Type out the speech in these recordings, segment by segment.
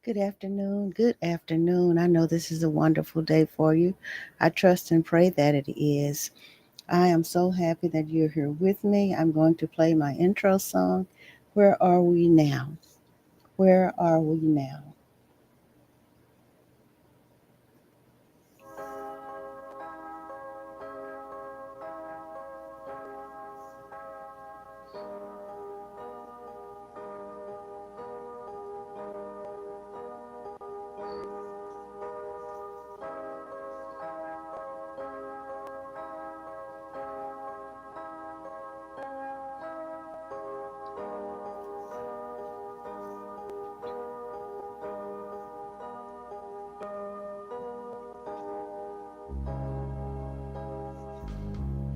Good afternoon. Good afternoon. I know this is a wonderful day for you. I trust and pray that it is. I am so happy that you're here with me. I'm going to play my intro song. Where are we now? Where are we now?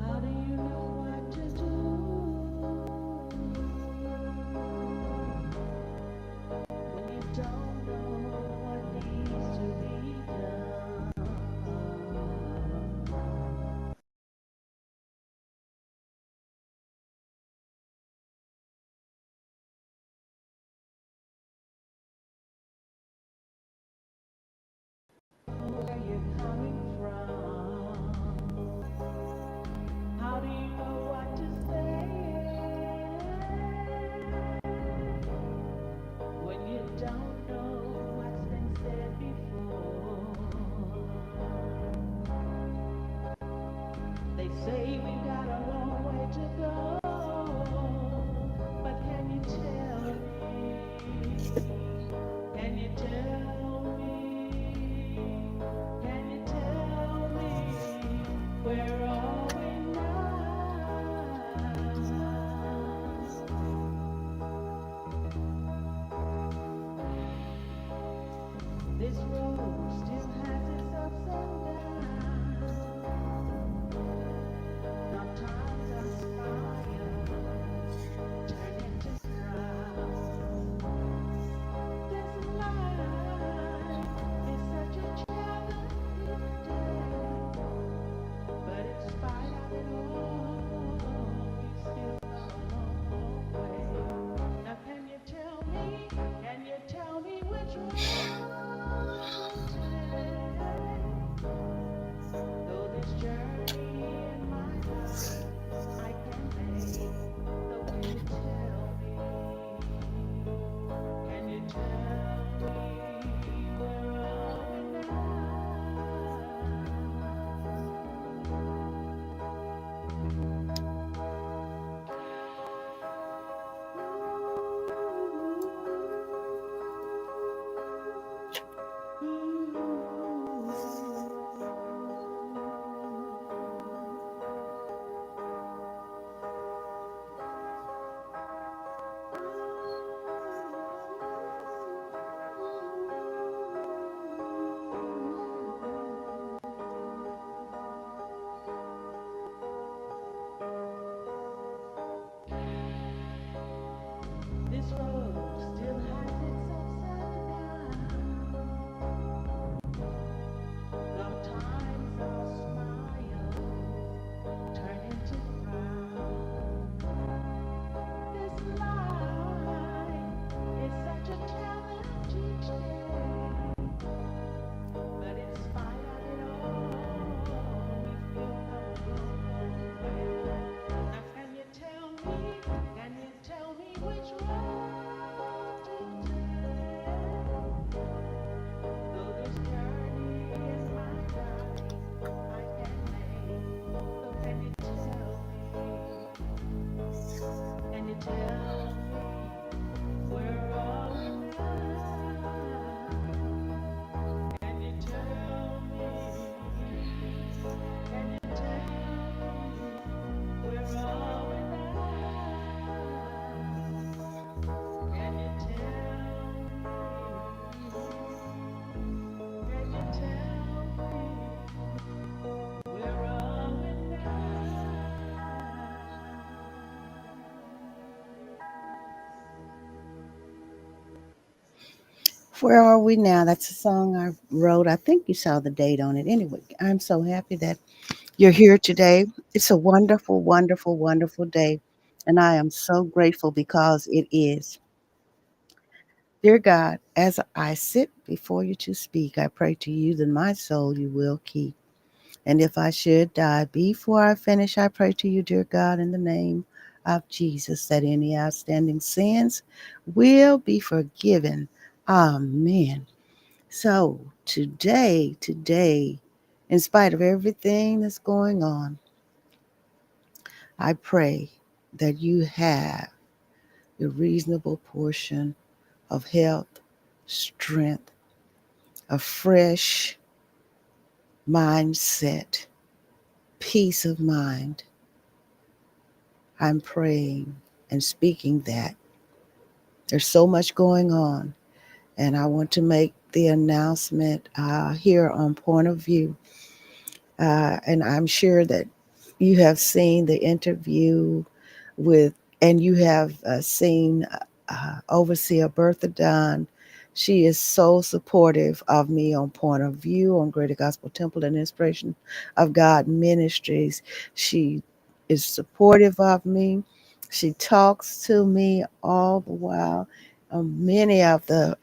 How do you know what to do when you don't know what needs to be done? Where you're coming from? How do you know what to say when you don't know what's been said before? They say we got a long way to go, but can you tell me? Can you tell me? Can you tell me where are we now? This road still has its ups and downs. Sometimes I smile, turn into frown. This life is such a challenging day, but in spite of it all, we still come a long way. Now can you tell me which road to take? Though this journey in my life I can make, so can you tell me where are we This road still has its ups and downs. Sometimes our smiles turn into frowns. This life is such a challenging day, but in spite of it all, we still come a long way. Now can you tell me which road to take? Though this journey in my life I can make, so can you tell me where are we now? Can you tell me? Can you tell me where are we now? Can you tell me? Can you tell me where are we Where are we now? That's a song I wrote. I think you saw the date on it. Anyway, I'm so happy that you're here today. It's a wonderful, wonderful, wonderful day. And I am so grateful because it is. Dear God, as I sit before you to speak, I pray to you that my soul you will keep. And if I should die before I finish, I pray to you, dear God, in the name of Jesus, that any outstanding sins will be forgiven. Amen. So today, in spite of everything that's going on, I pray that you have a reasonable portion of health, strength, a fresh mindset, peace of mind. I'm praying and speaking that. There's so much going on, and I want to make the announcement here on Point of View. And I'm sure that you have seen the interview with, and you have seen Overseer Bertha Dunn. She is so supportive of me on Point of View, on Greater Gospel Temple and Inspiration of God Ministries. She is supportive of me. She talks to me all the while. On many of the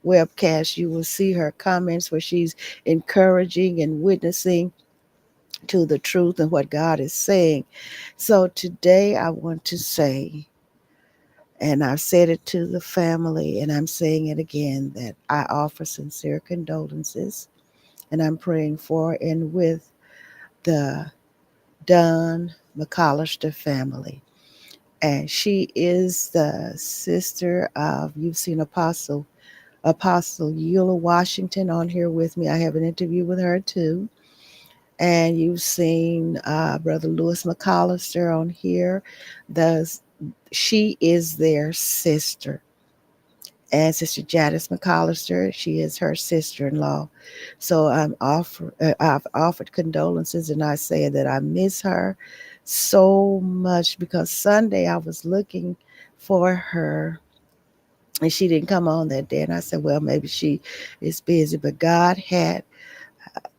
webcasts, you will see her comments where she's encouraging and witnessing to the truth and what God is saying. So today I want to say, and I've said it to the family, and I'm saying it again, that I offer sincere condolences, and I'm praying for and with the Dunn McCollister family. And she is the sister of, you've seen Apostle Eula Washington on here with me. I have an interview with her too. And you've seen Brother Lewis McCollister on here. The She is their sister, and Sister Janice McCollister, she is her sister-in-law. So I've offered condolences, and I say that I miss her so much because Sunday I was looking for her. And she didn't come on that day. And I said, well, maybe she is busy. But God had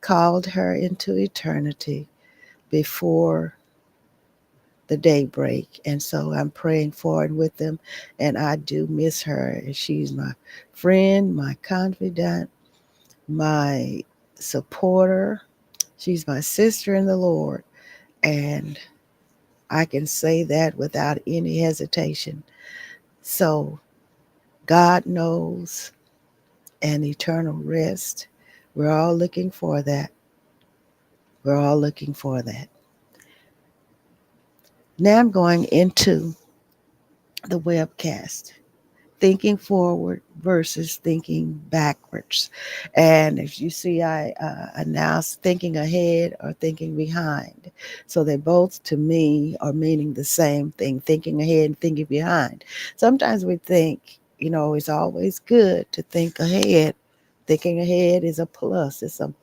called her into eternity before the daybreak. And so I'm praying for and with them. And I do miss her. And she's my friend, my confidant, my supporter. She's my sister in the Lord. And I can say that without any hesitation. So God knows an eternal rest. We're all looking for that. We're all looking for that. Now I'm going into the webcast. Thinking forward versus thinking backwards. And if you see, I announced thinking ahead or thinking behind. So they both, to me, are meaning the same thing, thinking ahead and thinking behind. Sometimes we think, it's always good to think ahead. Thinking ahead is a plus, it's a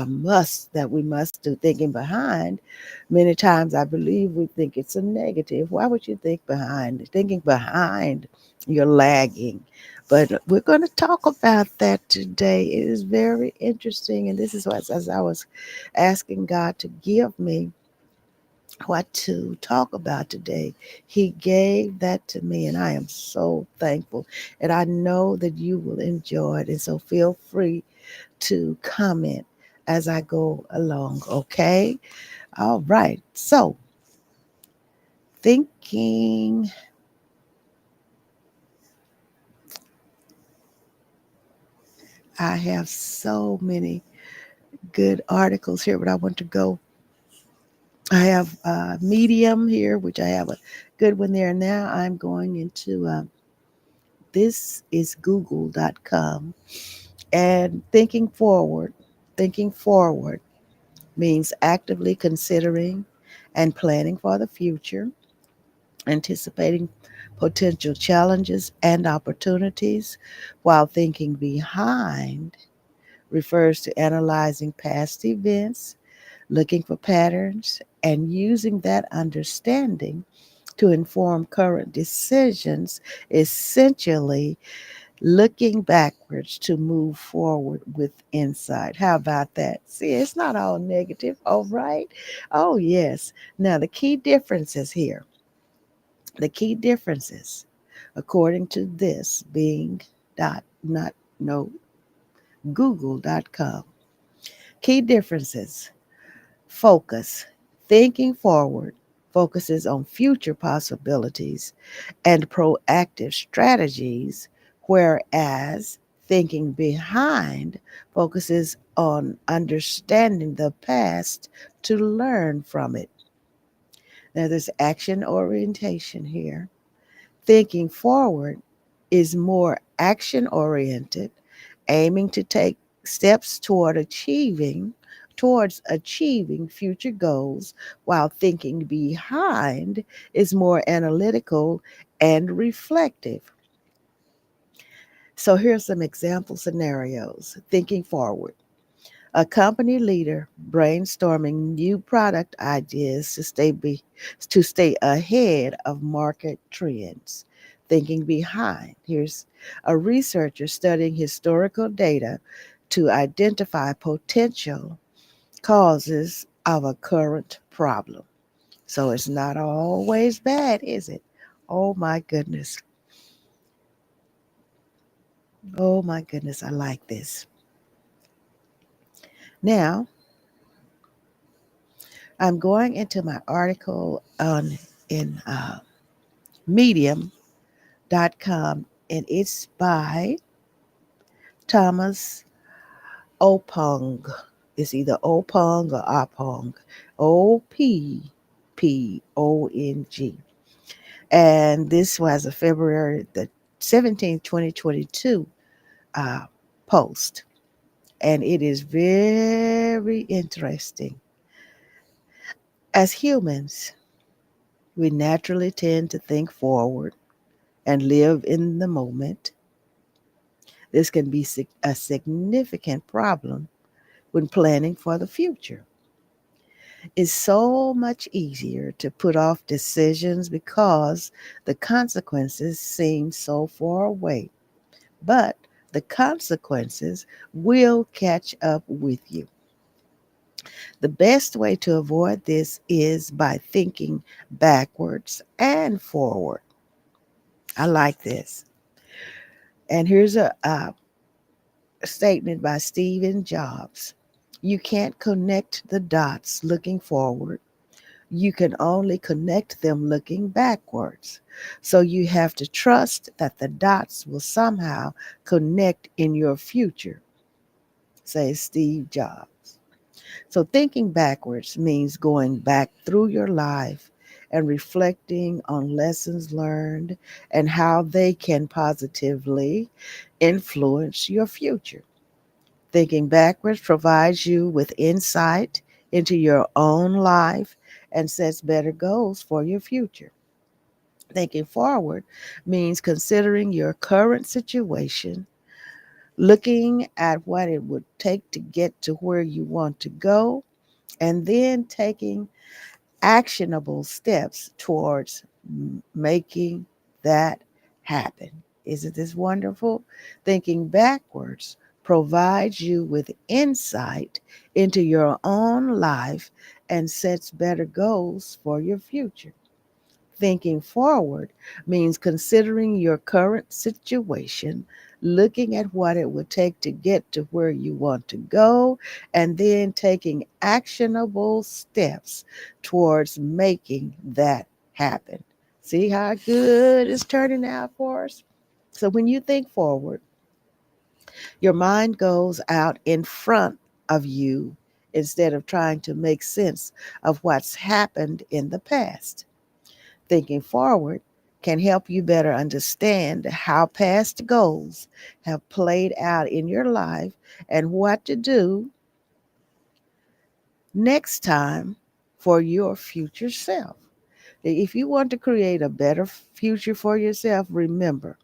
must that we must do. Thinking behind, many times I believe we think it's a negative. Why would you think behind? Thinking behind, you're lagging. But we're going to talk about that today. It is very interesting. And this is what, as I was asking God to give me what to talk about today, He gave that to me. And I am so thankful. And I know that you will enjoy it. And so feel free to comment as I go along. Okay. All right. So, thinking, I have so many good articles here, but I want to go. I have Medium here, which I have a good one there. Now I'm going into this is google.com, and thinking forward means actively considering and planning for the future, anticipating potential challenges and opportunities, while thinking behind refers to analyzing past events, looking for patterns, and using that understanding to inform current decisions, essentially looking backwards to move forward with insight. How about that? See, it's not all negative, all right? Oh, yes. Now, the key differences, according to this being dot not no Google.com. Key differences. Focus. Thinking forward focuses on future possibilities and proactive strategies, whereas thinking behind focuses on understanding the past to learn from it. Now, there's action orientation here. Thinking forward is more action oriented, aiming to take steps towards achieving future goals, while thinking behind is more analytical and reflective. So here's some example scenarios. Thinking forward. A company leader brainstorming new product ideas to stay ahead of market trends. Thinking behind. Here's a researcher studying historical data to identify potential causes of a current problem. So it's not always bad, is it? Oh my goodness. Oh my goodness, I like this. Now, I'm going into my article on in medium.com, and it's by Thomas Opong. It's either Opong or Opong. Opong. And this was a February the 17th, 2022 uh, post. And it is very interesting. As humans, we naturally tend to think forward and live in the moment. This can be a significant problem when planning for the future. It's so much easier to put off decisions because the consequences seem so far away. But the consequences will catch up with you. The best way to avoid this is by thinking backwards and forward. I like this. And here's a statement by Stephen Jobs. You can't connect the dots looking forward. You can only connect them looking backwards. So you have to trust that the dots will somehow connect in your future, says Steve Jobs. So thinking backwards means going back through your life and reflecting on lessons learned and how they can positively influence your future. Thinking backwards provides you with insight into your own life and sets better goals for your future. Thinking forward means considering your current situation, looking at what it would take to get to where you want to go, and then taking actionable steps towards making that happen. Isn't this wonderful? Thinking backwards provides you with insight into your own life and sets better goals for your future. Thinking forward means considering your current situation, looking at what it would take to get to where you want to go, and then taking actionable steps towards making that happen. See how good it's turning out for us? So when you think forward, your mind goes out in front of you instead of trying to make sense of what's happened in the past. Thinking forward can help you better understand how past goals have played out in your life and what to do next time for your future self. If you want to create a better future for yourself, remember,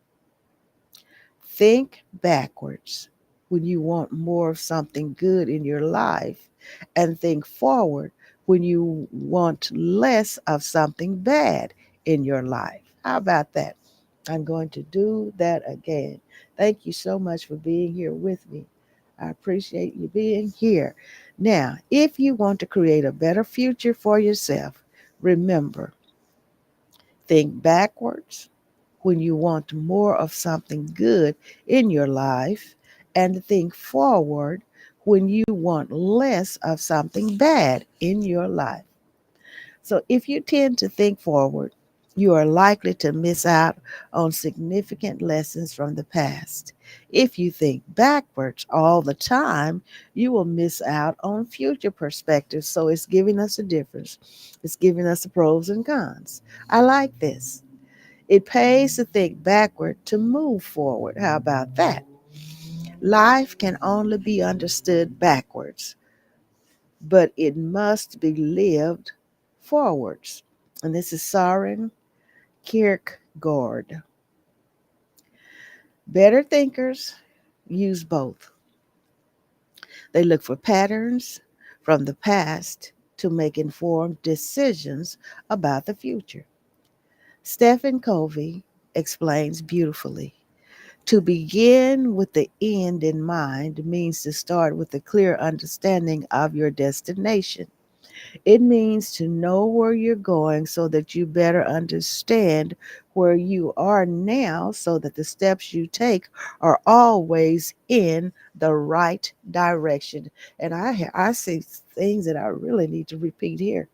think backwards when you want more of something good in your life, and think forward when you want less of something bad in your life. How about that? I'm going to do that again. Thank you so much for being here with me. I appreciate you being here. Now, if you want to create a better future for yourself, remember, think backwards when you want more of something good in your life, and think forward when you want less of something bad in your life. So if you tend to think forward, you are likely to miss out on significant lessons from the past. If you think backwards all the time, you will miss out on future perspectives. So it's giving us a difference. It's giving us the pros and cons. I like this. It pays to think backward to move forward. How about that? Life can only be understood backwards, but it must be lived forwards. And this is Soren Kierkegaard. Better thinkers use both. They look for patterns from the past to make informed decisions about the future. Stephen Covey explains beautifully. To begin with the end in mind means to start with a clear understanding of your destination. It means to know where you're going so that you better understand where you are now so that the steps you take are always in the right direction. And I see things that I really need to repeat here.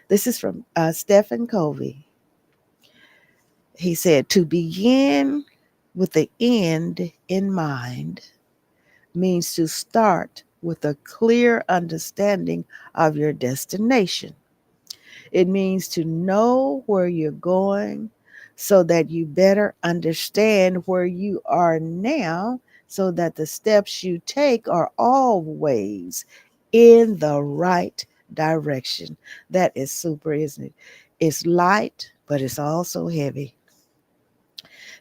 This is from Stephen Covey. He said, to begin with the end in mind means to start with a clear understanding of your destination. It means to know where you're going so that you better understand where you are now so that the steps you take are always in the right direction. That is super, isn't it? It's light, but it's also heavy.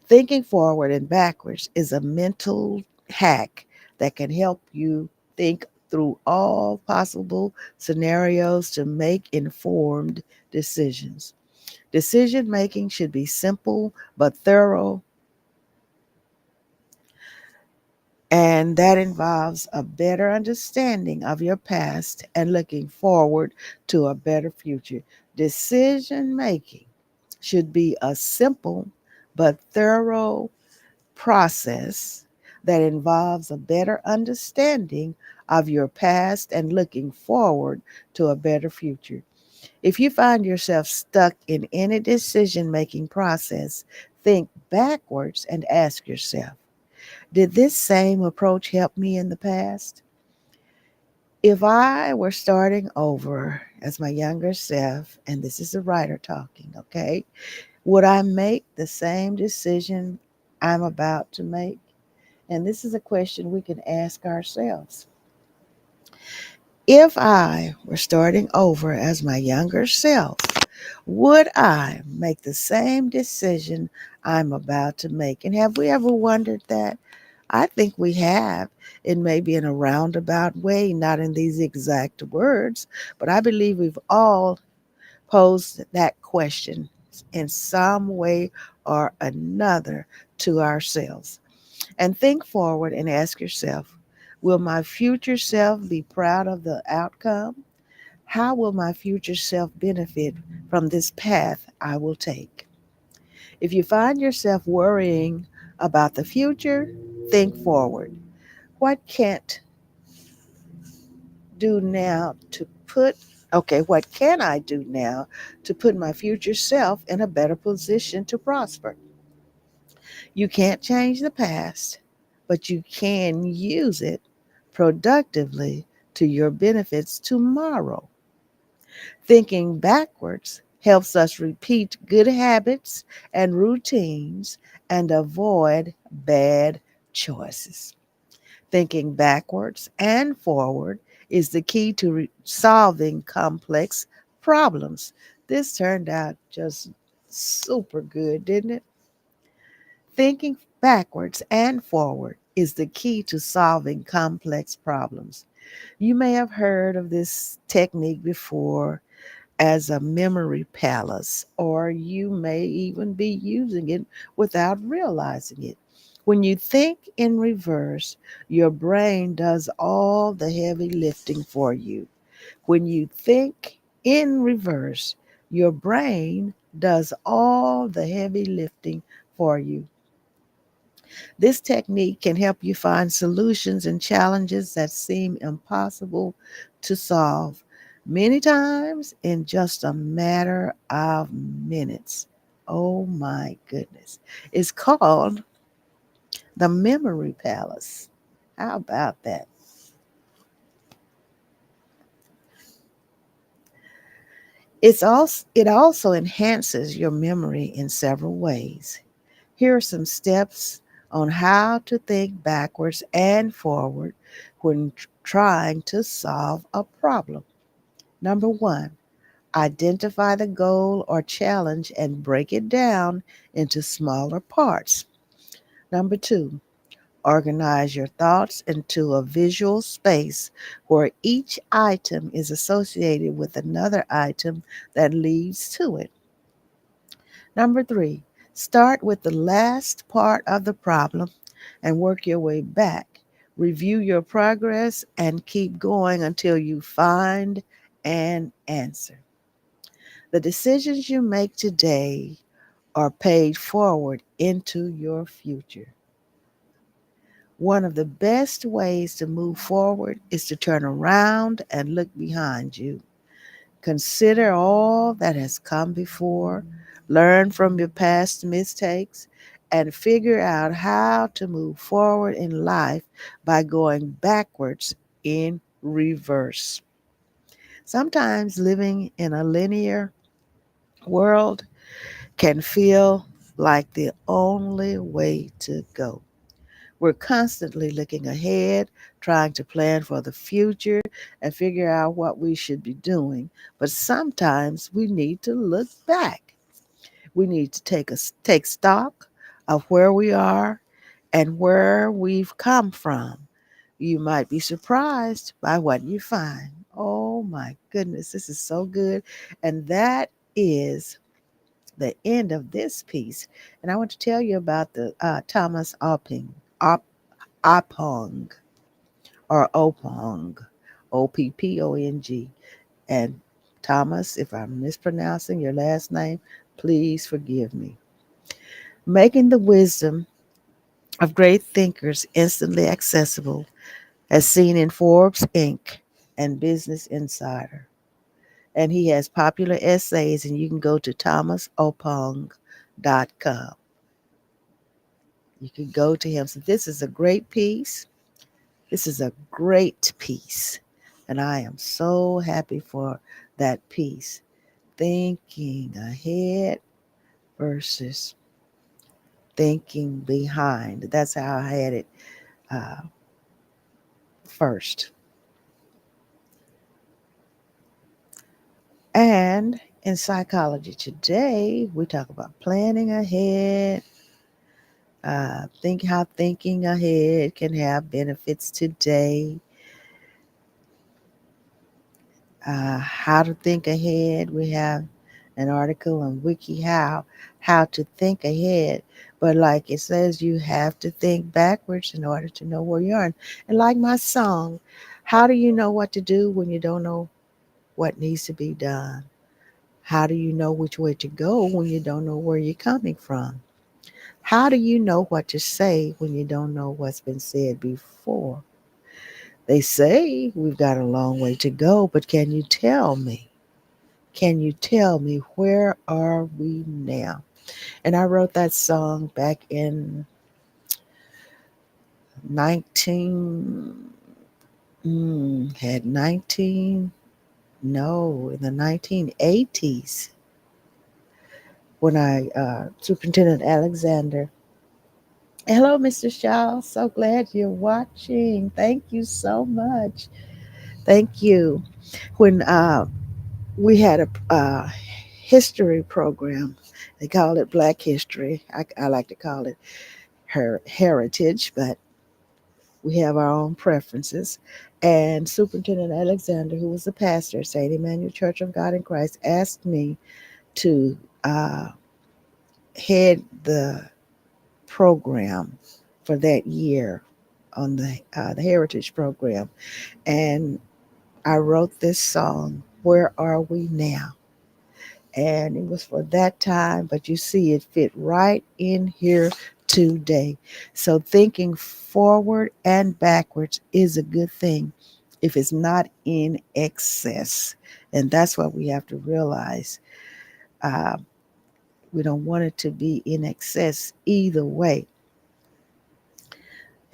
Thinking forward and backwards is a mental hack that can help you think through all possible scenarios to make informed decisions. Decision making should be simple but thorough, and that involves a better understanding of your past and looking forward to a better future. Decision making should be a simple but thorough process that involves a better understanding of your past and looking forward to a better future. If you find yourself stuck in any decision making process, think backwards and ask yourself, did this same approach help me in the past? If I were starting over as my younger self, and this is a writer talking, okay, would I make the same decision I'm about to make? And this is a question we can ask ourselves. If I were starting over as my younger self, would I make the same decision I'm about to make? And have we ever wondered that? I think we have. It may be in a roundabout way, not in these exact words, but I believe we've all posed that question in some way or another to ourselves. And think forward and ask yourself, will my future self be proud of the outcome? How will my future self benefit from this path I will take? If you find yourself worrying about the future, think forward. What can't do now to put what can I do now to put my future self in a better position to prosper? You can't change the past, but you can use it productively to your benefits tomorrow. Thinking backwards helps us repeat good habits and routines and avoid bad choices. Thinking backwards and forward is the key to solving complex problems. This turned out just super good, didn't it? Thinking backwards and forward is the key to solving complex problems. You may have heard of this technique before as a memory palace, or you may even be using it without realizing it. When you think in reverse, your brain does all the heavy lifting for you. When you think in reverse, your brain does all the heavy lifting for you. This technique can help you find solutions and challenges that seem impossible to solve, many times in just a matter of minutes. Oh my goodness. It's called the Memory Palace. How about that? It also enhances your memory in several ways. Here are some steps on how to think backwards and forward when trying to solve a problem. Number one, identify the goal or challenge and break it down into smaller parts. Number two, organize your thoughts into a visual space where each item is associated with another item that leads to it. Number three, start with the last part of the problem and work your way back. Review your progress and keep going until you find an answer. The decisions you make today are paid forward into your future. One of the best ways to move forward is to turn around and look behind you. Consider all that has come before, learn from your past mistakes, and figure out how to move forward in life by going backwards in reverse. Sometimes living in a linear world can feel like the only way to go. We're constantly looking ahead, trying to plan for the future and figure out what we should be doing. But sometimes we need to look back. We need to take stock of where we are and where we've come from. You might be surprised by what you find. Oh my goodness, this is so good. And that is the end of this piece. And I want to tell you about the Thomas Oppong or Opong, Oppong. And Thomas, if I'm mispronouncing your last name, please forgive me. Making the wisdom of great thinkers instantly accessible, as seen in Forbes Inc. and Business Insider. And he has popular essays, and you can go to thomasopong.com. You can go to him. So this is a great piece. This is a great piece. And I am so happy for that piece. Thinking ahead versus thinking behind. That's how I had it uh, first. And in psychology today, we talk about planning ahead. Think how thinking ahead can have benefits today. How to think ahead. We have an article on WikiHow how to think ahead. But like it says, you have to think backwards in order to know where you are. And like my song, how do you know what to do when you don't know what needs to be done? How do you know which way to go when you don't know where you're coming from? How do you know what to say when you don't know what's been said before? They say we've got a long way to go, but can you tell me? Can you tell me where are we now? And I wrote that song back in 19 had 19 no in the 1980s when I Superintendent Alexander. Hello, Mr. Shaw. So glad you're watching. Thank you so much. Thank you. When we had a history program, they called it Black History. I like to call it her heritage, but we have our own preferences. And Superintendent Alexander, who was the pastor at St. Emmanuel Church of God in Christ, asked me to head the program for that year on the Heritage program. And I wrote this song, Where Are We Now? And it was for that time, but you see, it fit right in here today. So, thinking forward and backwards is a good thing if it's not in excess. And that's what we have to realize. Uh, we don't want it to be in excess either way.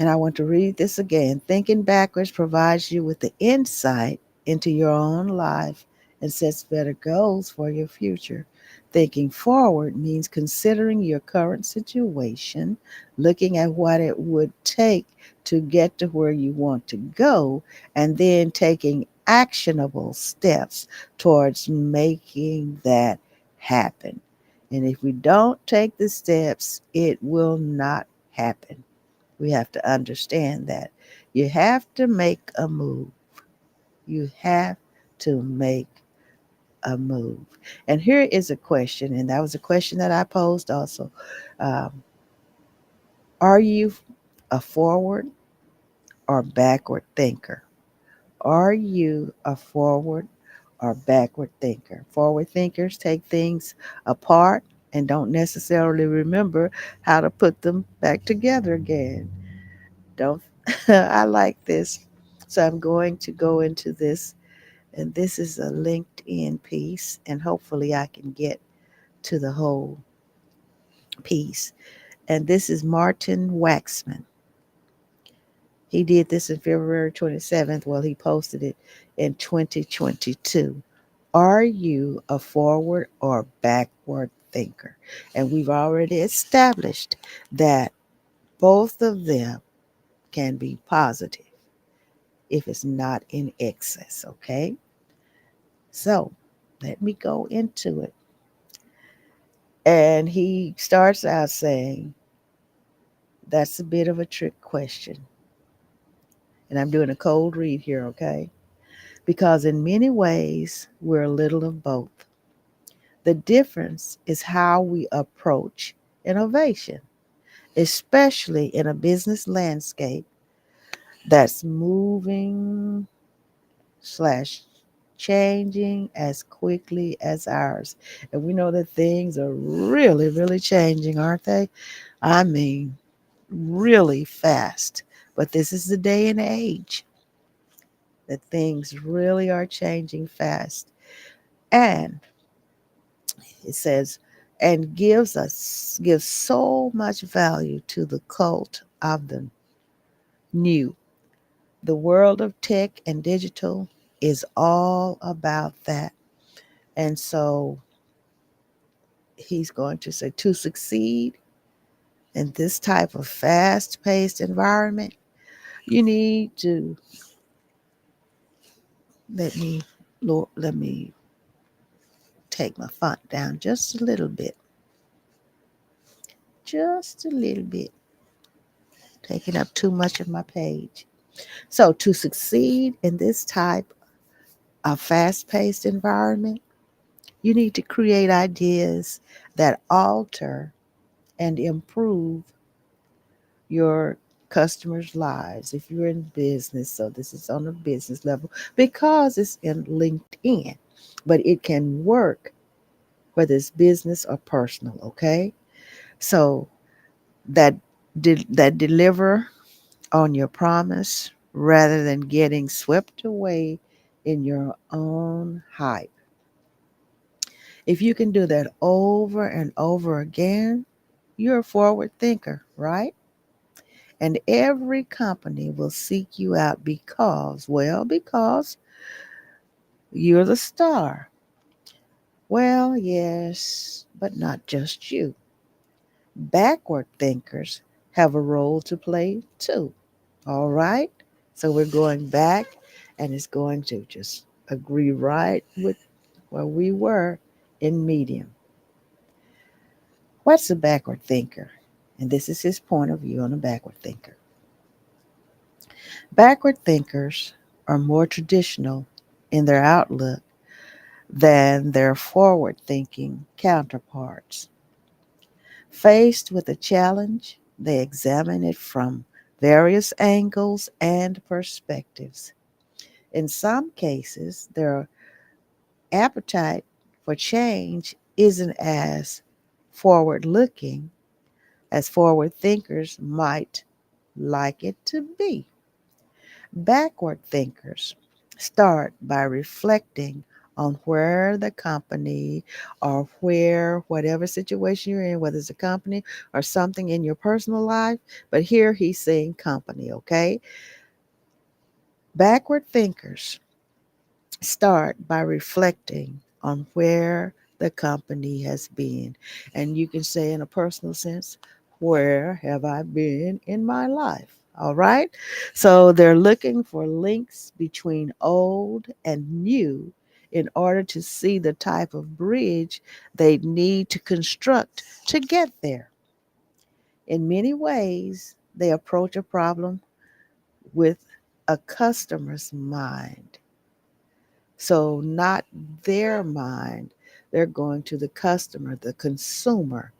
And I want to read this again. Thinking backwards provides you with the insight into your own life and sets better goals for your future. Thinking forward means considering your current situation, looking at what it would take to get to where you want to go, and then taking actionable steps towards making that happen. And if we don't take the steps, it will not happen. We have to understand that. You have to make a move. You have to make a move. And here is a question, and that was a question that I posed also. Um, are you a forward or backward thinker? Are you a forward or backward thinker? Forward thinkers take things apart and don't necessarily remember how to put them back together again. Don't I like this? So I'm going to go into this, and this is a LinkedIn piece, and hopefully I can get to the whole piece. And this is Martin Waxman. He did this in February 27th. Well, he posted it in 2022. Are you a forward or backward thinker? And we've already established that both of them can be positive if it's not in excess, okay? So let me go into it. And he starts out saying, that's a bit of a trick question. And I'm doing a cold read here, okay? Because in many ways, we're a little of both. The difference is how we approach innovation, especially in a business landscape that's moving slash changing as quickly as ours. And we know that things are really, really changing, aren't they? I mean, really fast. But this is the day and age that things really are changing fast. And it says, and gives so much value to the cult of the new. The world of tech and digital is all about that. And so he's going to say to succeed in this type of fast paced environment, you need to let me let me take my font down just a little bit. Just a little bit. Taking up too much of my page. So to succeed in this type of fast paced environment, you need to create ideas that alter and improve your customers' lives if you're in business. So this is on a business level because it's in LinkedIn, but it can work whether it's business or personal. Okay, so that that deliver on your promise rather than getting swept away in your own hype. If you can do that over and over again, you're a forward thinker, right? And every company will seek you out because, well, because you're the star. Well, yes, but not just you. Backward thinkers have a role to play too. All right? So we're going back and it's going to just agree right with where we were in medium. What's a backward thinker? And this is his point of view on a backward thinker. Backward thinkers are more traditional in their outlook than their forward thinking counterparts. Faced with a challenge, they examine it from various angles and perspectives. In some cases, their appetite for change isn't as forward looking as forward thinkers might like it to be. Backward thinkers start by reflecting on where the company or where whatever situation you're in, whether it's a company or something in your personal life, but here he's saying company, okay? Backward thinkers start by reflecting on where the company has been. And you can say, in a personal sense, where have I been in my life? All right. So they're looking for links between old and new in order to see the type of bridge they need to construct to get there. In many ways, they approach a problem with a customer's mind. So, not their mind. They're going to the customer, the consumer,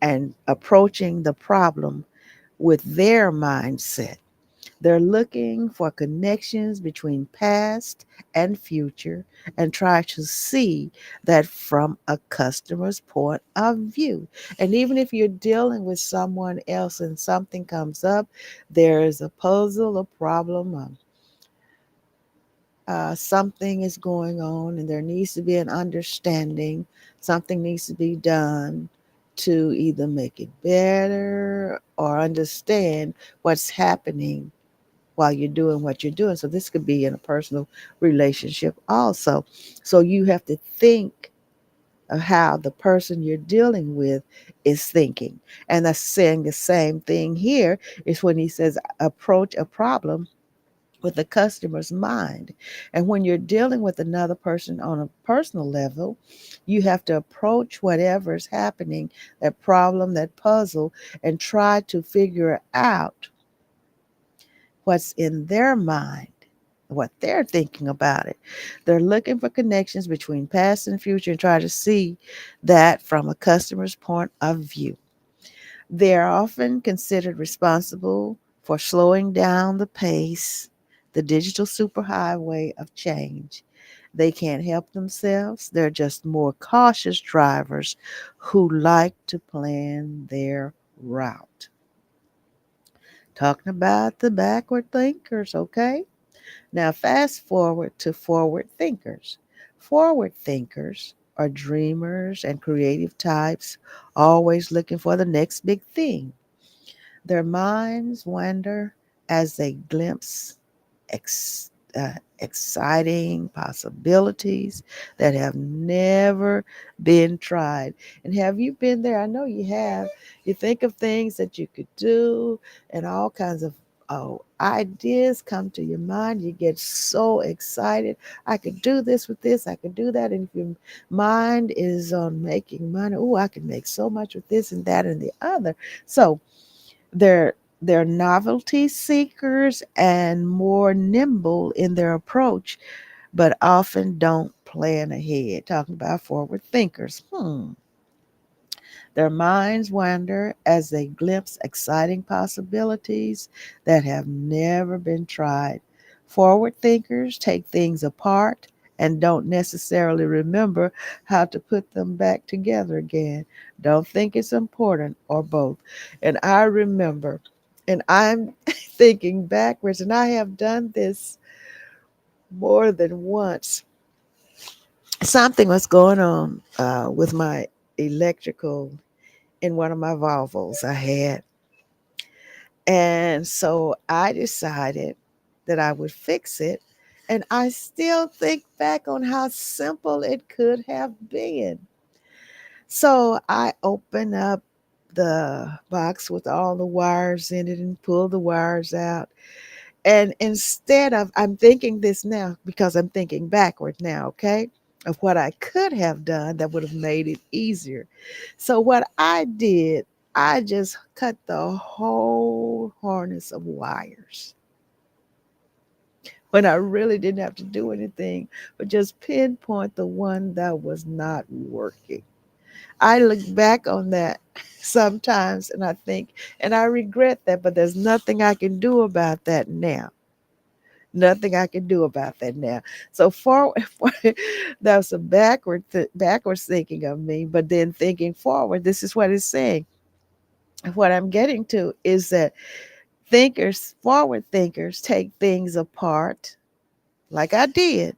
and approaching the problem with their mindset. They're looking for connections between past and future and try to see that from a customer's point of view. And even if you're dealing with someone else and something comes up, there is a puzzle, a problem, something is going on and there needs to be an understanding. Something needs to be done to either make it better or understand what's happening while you're doing what you're doing. So this could be in a personal relationship also. So you have to think of how the person you're dealing with is thinking. And that's saying the same thing here is when he says approach a problem with the customer's mind. And when you're dealing with another person on a personal level, you have to approach whatever's happening, that problem, that puzzle, and try to figure out what's in their mind, what they're thinking about it. They're looking for connections between past and future and try to see that from a customer's point of view. They are often considered responsible for slowing down the pace, the digital superhighway of change. They can't help themselves. They're just more cautious drivers who like to plan their route. Talking about the backward thinkers, okay? Now, fast forward to forward thinkers. Forward thinkers are dreamers and creative types, always looking for the next big thing. Their minds wander as they glimpse exciting possibilities that have never been tried. And have you been there? I know you have. You think of things that you could do, and all kinds of ideas come to your mind. You get so excited. I could do this with this, I could do that. And if your mind is on making money, oh, I can make so much with this and that and the other. So, they're novelty seekers and more nimble in their approach, but often don't plan ahead. Talking about forward thinkers. Their minds wander as they glimpse exciting possibilities that have never been tried. Forward thinkers take things apart and don't necessarily remember how to put them back together again. Don't think it's important or both. And I remember, and I'm thinking backwards, and I have done this more than once. Something was going on with my electrical in one of my Volvos I had. And so I decided that I would fix it. And I still think back on how simple it could have been. So I opened up the box with all the wires in it and pulled the wires out. And instead of, I'm thinking this now because I'm thinking backward now, okay, of what I could have done that would have made it easier. So, what I did, I just cut the whole harness of wires when I really didn't have to do anything but just pinpoint the one that was not working. I look back on that sometimes and I think, and I regret that, but there's nothing I can do about that now. Nothing I can do about that now. So forward, that's a backwards thinking of me. But then thinking forward, this is what it's saying. What I'm getting to is that forward thinkers, take things apart, like I did,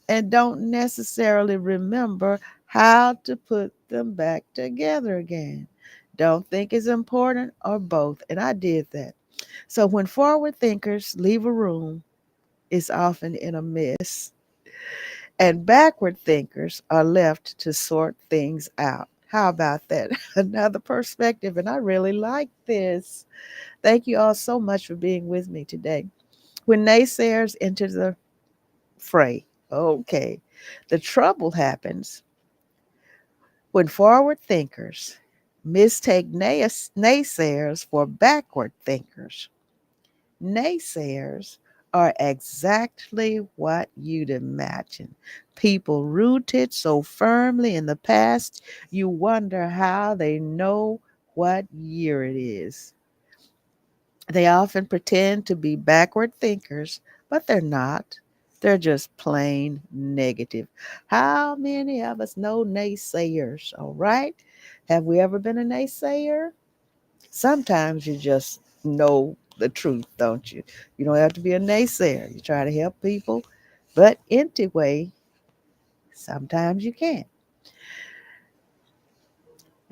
and don't necessarily remember how to put them back together again. Don't think it's important or both. And I did that. So when forward thinkers leave a room, it's often in a mess. And backward thinkers are left to sort things out. How about that? Another perspective. And I really like this. Thank you all so much for being with me today. When naysayers enter the fray, okay, the trouble happens when forward thinkers mistake naysayers for backward thinkers. Naysayers are exactly what you'd imagine. People rooted so firmly in the past, you wonder how they know what year it is. They often pretend to be backward thinkers, but they're not. They're just plain negative. How many of us know naysayers? All right. Have we ever been a naysayer? Sometimes you just know the truth, don't you? You don't have to be a naysayer. You try to help people, but anyway, sometimes you can't.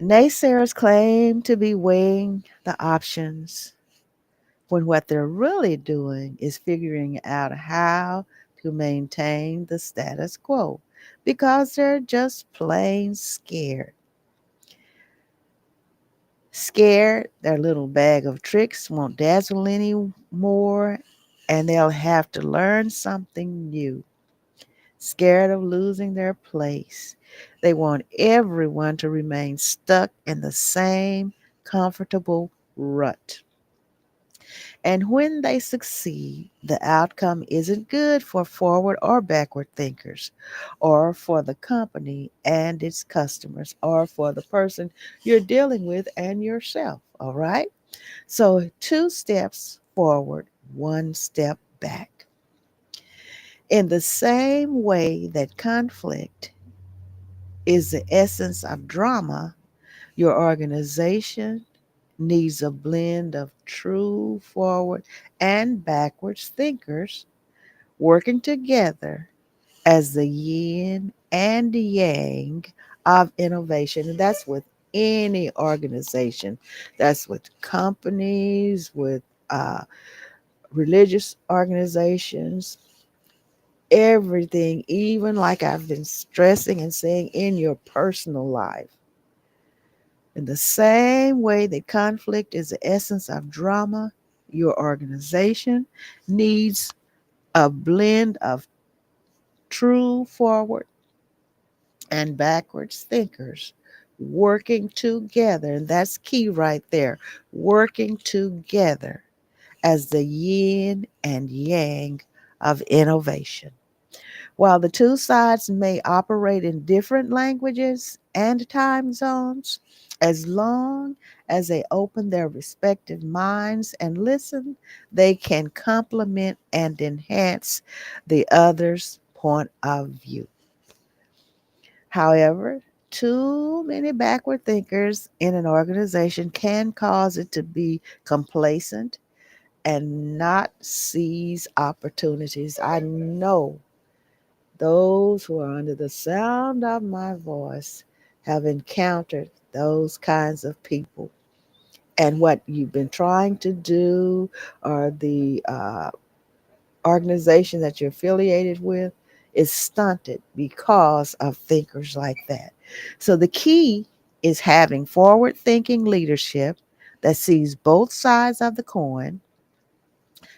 Naysayers claim to be weighing the options when what they're really doing is figuring out how to maintain the status quo because they're just plain scared. Scared their little bag of tricks won't dazzle anymore and they'll have to learn something new. Scared of losing their place. They want everyone to remain stuck in the same comfortable rut. And when they succeed, the outcome isn't good for forward or backward thinkers, or for the company and its customers, or for the person you're dealing with and yourself. All right? So, two steps forward, one step back. In the same way that conflict is the essence of drama, your organization needs a blend of true forward and backwards thinkers working together as the yin and yang of innovation. And that's with any organization, that's with companies, with religious organizations, everything, even like I've been stressing and saying in your personal life. In the same way that conflict is the essence of drama, your organization needs a blend of true forward and backwards thinkers working together. And that's key right there, working together as the yin and yang of innovation. While the two sides may operate in different languages and time zones, as long as they open their respective minds and listen, they can complement and enhance the other's point of view. However, too many backward thinkers in an organization can cause it to be complacent and not seize opportunities. I know those who are under the sound of my voice have encountered those kinds of people. And what you've been trying to do, or the organization that you're affiliated with, is stunted because of thinkers like that. So the key is having forward thinking leadership that sees both sides of the coin,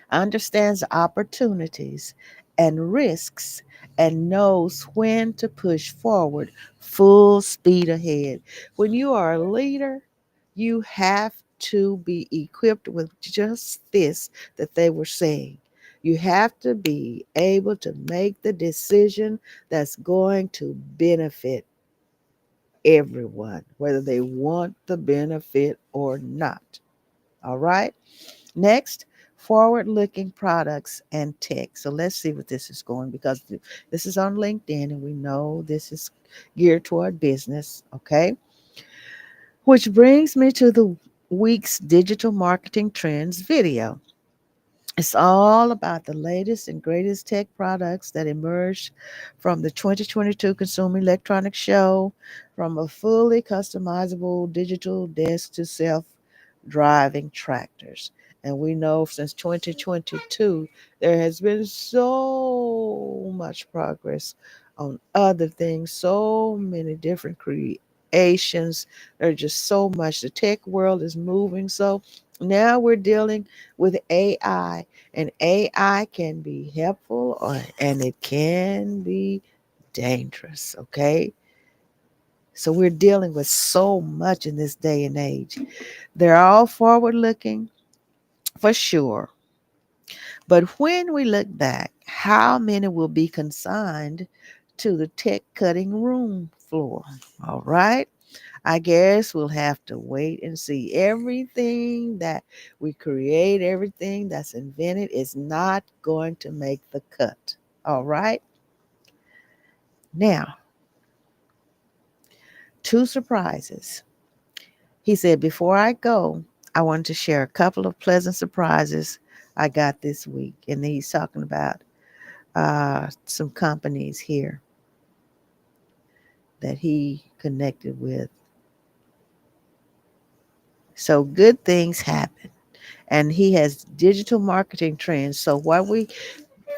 understands opportunities and risks, and knows when to push forward full speed ahead. When you are a leader, you have to be equipped with just this that they were saying. You have to be able to make the decision that's going to benefit everyone, whether they want the benefit or not. All right? Next, forward looking products and tech. So let's see what this is going, because this is on LinkedIn and we know this is geared toward business. Okay. Which brings me to the week's digital marketing trends video. It's all about the latest and greatest tech products that emerged from the 2022 Consumer Electronics Show, from a fully customizable digital desk to self driving tractors. And we know since 2022, there has been so much progress on other things, so many different creations. There's just so much. The tech world is moving. So now we're dealing with AI, and AI can be helpful and it can be dangerous. Okay. So we're dealing with so much in this day and age. They're all forward looking for sure. But when we look back, how many will be consigned to the tech cutting room floor? All right. I guess we'll have to wait and see. Everything that we create, everything that's invented is not going to make the cut. All right. Now, two surprises. He said, before I go, I wanted to share a couple of pleasant surprises I got this week. And he's talking about some companies here that he connected with. So good things happen. And he has digital marketing trends. So while we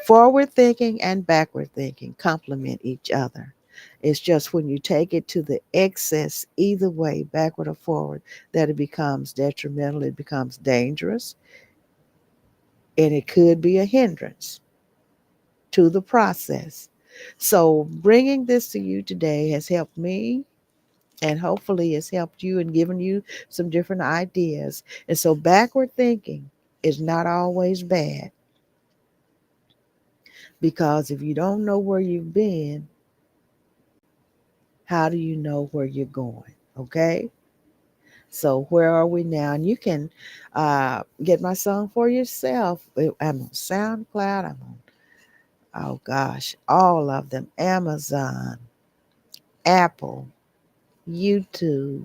forward thinking and backward thinking complement each other. It's just when you take it to the excess, either way, backward or forward, that it becomes detrimental, it becomes dangerous, and it could be a hindrance to the process. So, bringing this to you today has helped me, and hopefully it's helped you and given you some different ideas. And so, backward thinking is not always bad, because if you don't know where you've been, how do you know where you're going? Okay. So, where are we now? And you can get my song for yourself. I'm on SoundCloud. I'm on, oh gosh, all of them: Amazon, Apple, YouTube.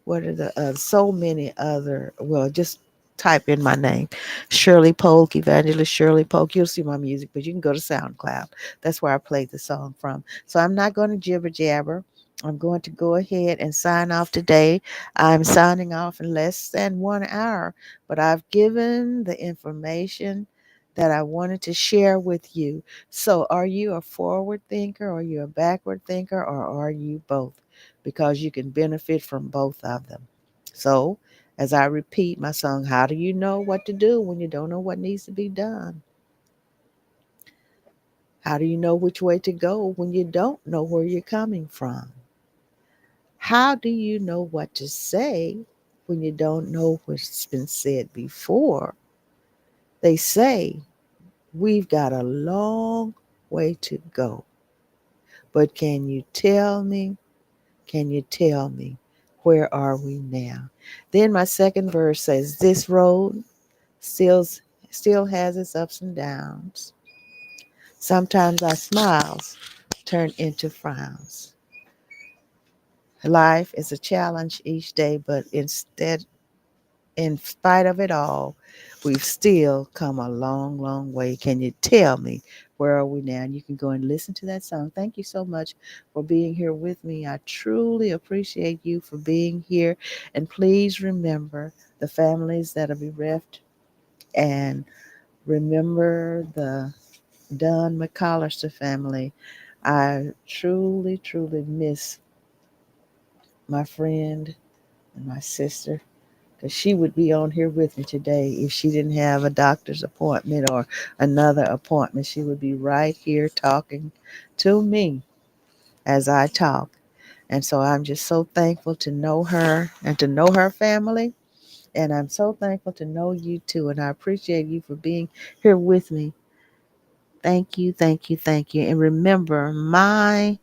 What are the so many other? Well, just type in my name, Shirley Polk, Evangelist Shirley Polk. You'll see my music, but you can go to SoundCloud. That's where I played the song from. So I'm not going to jibber jabber. I'm going to go ahead and sign off today. I'm signing off in less than 1 hour, but I've given the information that I wanted to share with you. So, are you a forward thinker, or are you a backward thinker, or are you both? Because you can benefit from both of them. So, as I repeat my song, how do you know what to do when you don't know what needs to be done? How do you know which way to go when you don't know where you're coming from? How do you know what to say when you don't know what's been said before? They say we've got a long way to go, but can you tell me, where are we now? Then my second verse says, this road still still has its ups and downs. Sometimes our smiles turn into frowns. Life is a challenge each day, but in spite of it all, we've still come a long, long way. Can you tell me, where are we now? And you can go and listen to that song. Thank you so much for being here with me. I truly appreciate you for being here. And please remember the families that are bereft, and remember the Don McCollister family. I truly, truly miss my friend and my sister, because she would be on here with me today if she didn't have a doctor's appointment or another appointment. She would be right here talking to me as I talk. And so I'm just so thankful to know her and to know her family. And I'm so thankful to know you too. And I appreciate you for being here with me. Thank you, thank you, thank you. And remember, my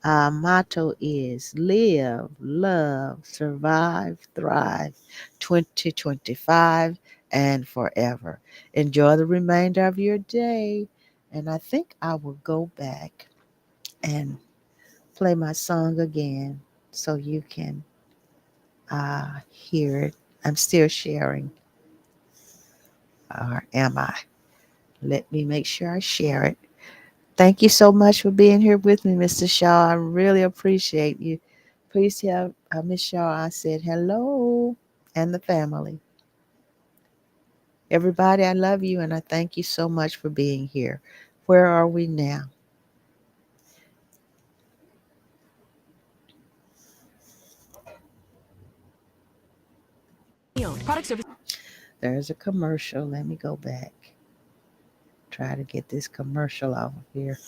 motto is live, love, survive, thrive 2025. and forever. Enjoy the remainder of your day. And I think I will go back and play my song again so you can hear it. I'm still sharing, or am I? Let me make sure I share it. Thank you so much for being here with me, Mr. Shaw. I really appreciate you. Please tell Miss Shaw I said hello and the family. Everybody, I love you and I thank you so much for being here. Where are we now? There's a commercial. Let me go back. Try to get this commercial off of here.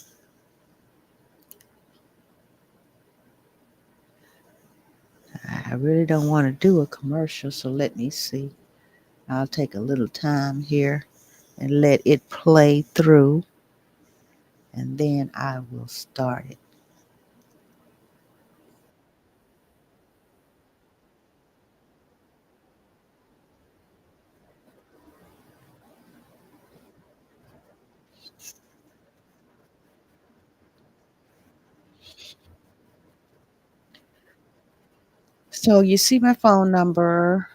I really don't want to do a commercial, so let me see. I'll take a little time here and let it play through, and then I will start it. So you see my phone number.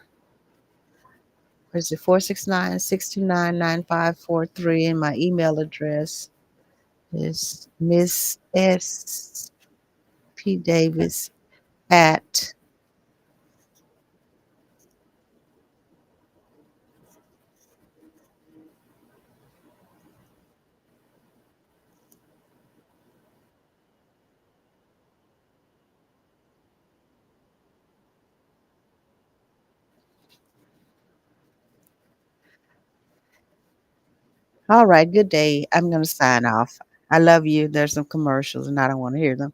Is it 469-629-9543? And my email address is Miss S. P. Davis at. All right, good day. I'm going to sign off. I love you. There's some commercials and I don't want to hear them.